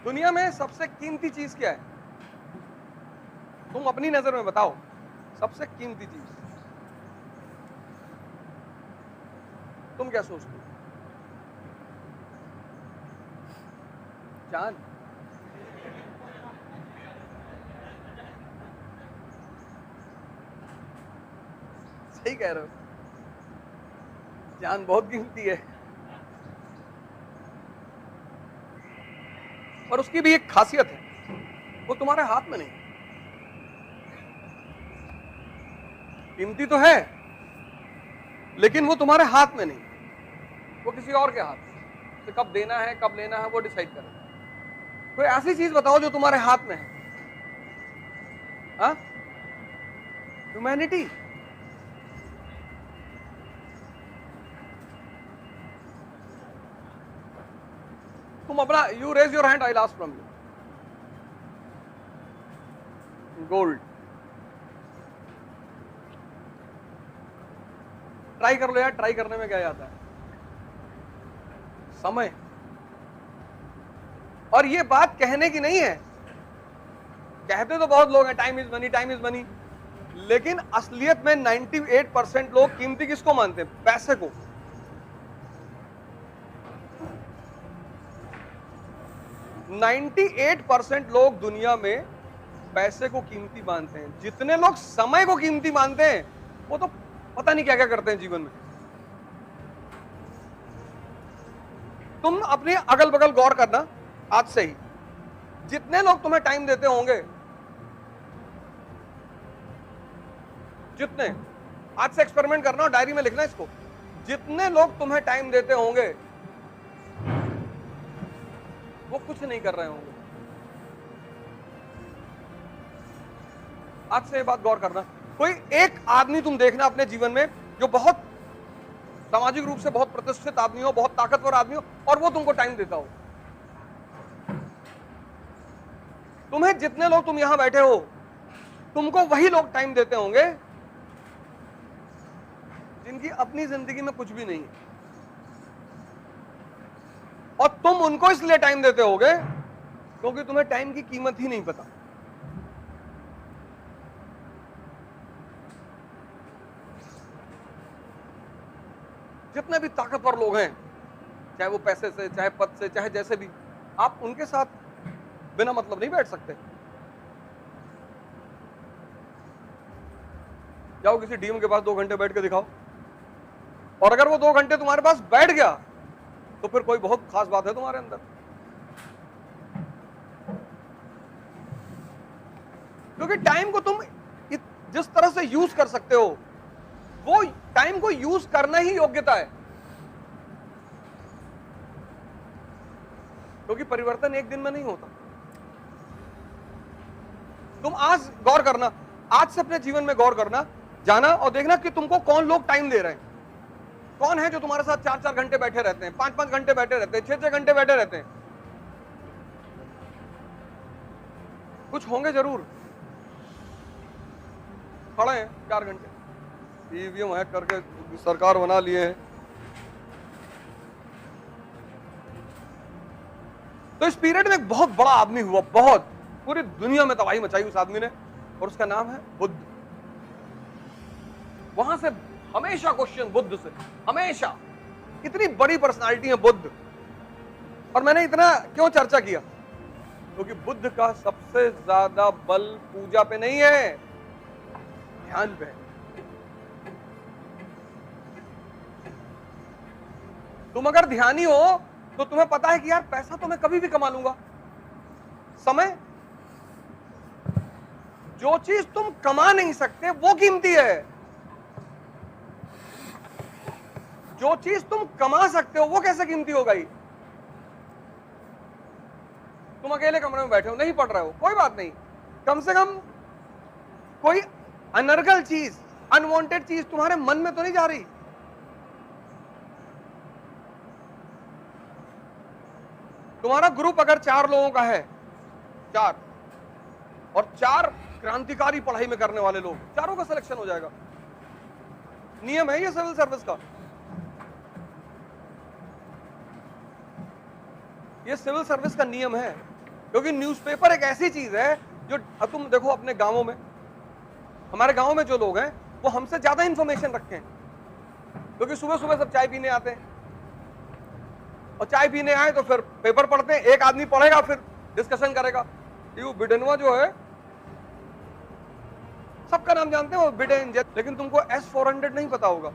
दुनिया में सबसे कीमती चीज क्या है? तुम अपनी नजर में बताओ, सबसे कीमती चीज तुम क्या सोचते हो? जान? सही कह रहे हो, जान बहुत कीमती है। और उसकी भी एक खासियत है, वो तुम्हारे हाथ में नहीं। कीमती तो है, लेकिन वो तुम्हारे हाथ में नहीं, वो किसी और के हाथ में। तो कब देना है कब लेना है वो डिसाइड करें। कोई ऐसी चीज बताओ जो तुम्हारे हाथ में है। हाँ, ह्यूमैनिटी। तुम अपना, you raise your hand, I last from you. Gold. Try कर लो यार, ट्राई करने में क्या जाता है? समय। और ये बात कहने की नहीं है, कहते तो बहुत लोग हैं time is money, time is money, लेकिन असलियत में 98% लोग कीमती किसको मानते हैं? पैसे को। नाइन्टी 98% लोग दुनिया में पैसे को कीमती मानते हैं। जितने लोग समय को कीमती मानते हैं वो तो पता नहीं क्या क्या करते हैं जीवन में। तुम अपने अगल बगल गौर करना आज से ही, जितने लोग तुम्हें टाइम देते होंगे, जितने, आज से एक्सपेरिमेंट करना और डायरी में लिखना इसको, जितने लोग तुम्हें टाइम देते होंगे वो कुछ नहीं कर रहे होंगे। आज से ये बात गौर करना। कोई एक आदमी तुम देखना अपने जीवन में जो बहुत सामाजिक रूप से बहुत प्रतिष्ठित आदमी हो, बहुत ताकतवर आदमी हो, और वो तुमको टाइम देता हो। तुम्हें जितने लोग, तुम यहां बैठे हो, तुमको वही लोग टाइम देते होंगे जिनकी अपनी जिंदगी में कुछ भी नहीं है, और तुम उनको इसलिए टाइम देते होगे क्योंकि तुम्हें टाइम की कीमत ही नहीं पता। जितने भी ताकतवर लोग हैं, चाहे वो पैसे से, चाहे पद से, चाहे जैसे भी, आप उनके साथ बिना मतलब नहीं बैठ सकते। जाओ किसी डीएम के पास 2 घंटे बैठ के दिखाओ, और अगर वो 2 घंटे तुम्हारे पास बैठ गया तो फिर कोई बहुत खास बात है तुम्हारे अंदर। क्योंकि टाइम को तुम जिस तरह से यूज कर सकते हो, वो टाइम को यूज करना ही योग्यता है। क्योंकि परिवर्तन एक दिन में नहीं होता। तुम आज गौर करना, आज से अपने जीवन में गौर करना, जाना और देखना कि तुमको कौन लोग टाइम दे रहे हैं। कौन है जो तुम्हारे साथ 4-4 घंटे बैठे रहते हैं, 5-5 घंटे बैठे रहते हैं, 6-6 घंटे बैठे रहते हैं। कुछ होंगे जरूर, खड़े हैं 4 घंटे, ईवीएम हैक करके सरकार बना लिए हैं। तो इस पीरियड में एक बहुत बड़ा आदमी हुआ, बहुत, पूरी दुनिया में तबाही मचाई उस आदमी ने, और उसका नाम है बुद्ध। वहां से हमेशा क्वेश्चन बुद्ध से, हमेशा, इतनी बड़ी पर्सनालिटी है बुद्ध। और मैंने इतना क्यों चर्चा किया? क्योंकि बुद्ध का सबसे ज्यादा बल पूजा पे नहीं है, ध्यान पे है। तुम अगर ध्यानी हो तो तुम्हें पता है कि यार पैसा तो मैं कभी भी कमा लूंगा, समय, जो चीज तुम कमा नहीं सकते वो कीमती है। जो चीज तुम कमा सकते हो वो कैसे कीमती हो गई? तुम अकेले कमरे में बैठे हो, नहीं पढ़ रहे हो, कोई बात नहीं, कम से कम कोई अनर्गल चीज, अनवांटेड चीज तुम्हारे मन में तो नहीं जा रही। तुम्हारा ग्रुप अगर 4 लोगों का है, 4, और 4 क्रांतिकारी पढ़ाई में करने वाले लोग, चारों का सिलेक्शन हो जाएगा। नियम है ये सिविल सर्विस का। ये सिविल सर्विस का नियम है। क्योंकि न्यूज़पेपर एक ऐसी चीज है जो, अब तुम देखो अपने गांवों में, हमारे गांवों में जो लोग हैं वो हमसे ज्यादा इंफॉर्मेशन रखते हैं, क्योंकि सुबह सुबह सब चाय पीने आते हैं, और चाय पीने आए तो फिर पेपर पढ़ते हैं, एक आदमी पढ़ेगा फिर डिस्कशन करेगा। ये बिडेनवा जो है सबका नाम जानते हैं, वो बिडेन, लेकिन तुमको S-400 नहीं पता होगा।